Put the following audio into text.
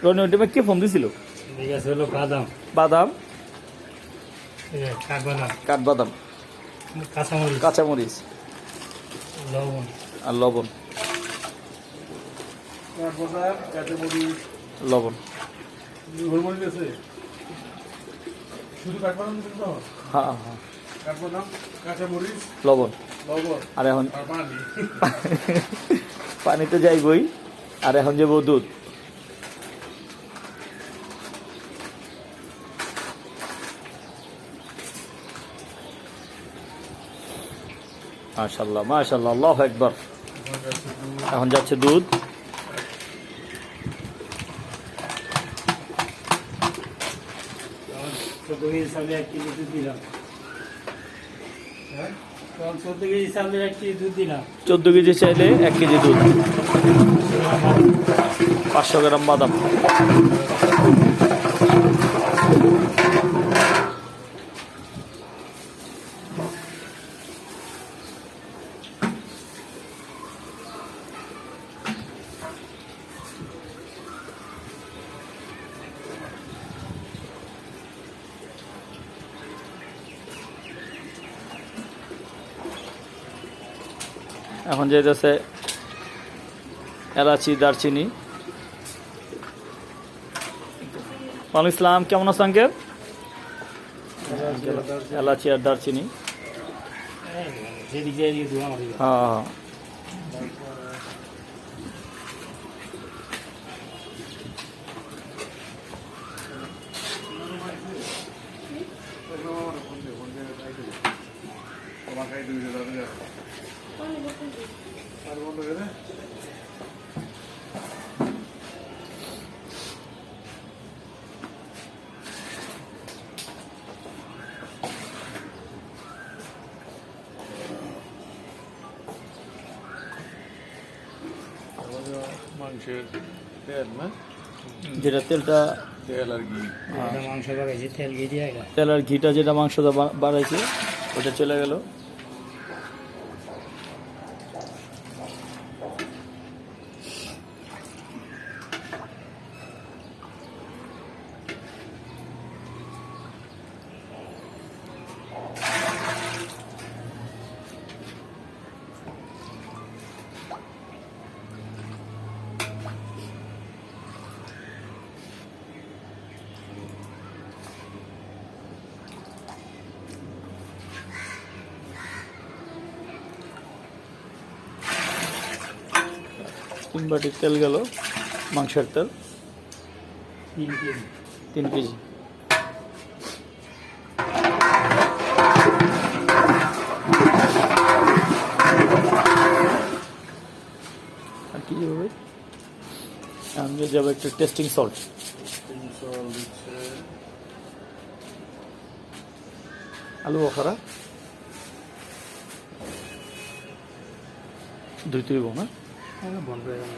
রনি ওই টাইমে কে ফোন দিছিল? বাদাম, বাদাম, কাঠবাদাম, কাঠবাদাম, কাঁচামরিচ, কাঁচামরিচ লবণ, আর লবণ। লবণ, হ্যাঁ হ্যাঁ, লবণ। আর এখন পানিতে যাইবই। আর এখন যাবো দুধ। মাশাআল্লাহ মাশাআল্লাহ, আল্লাহু আকবার। এখন যাচ্ছে দুধ। এক কেজি দুধ দিলাম। 14 কেজি চালের 1 কেজি দুধ দিলাম। 14 কেজি চাইলে 1 কেজি দুধ, 500 গ্রাম বাদাম। এখন যেতেছে এলাচি, দারচিনি। ওয়ালাইকুম ইসলাম, কেমন আছেন আঙ্কেল? এলাচি আর দারচিনি। হ্যাঁ, মাংসের তেল না, যেটা তেলটা, তেল আর ঘি। মাংস বাড়াইছি, তেল ঘি দিয়ে তেল আর ঘিটা যেটা মাংসটা বাড়াইছে ওটা চলে গেল। তিন বাটি তেল গেল, মাংসের তেল 3 কেজি। আর কি যাবে? আমি যাবো একটু টেস্টিং সল্ট। আলু বখারা 2 না? বন্ধ হয়ে গেল।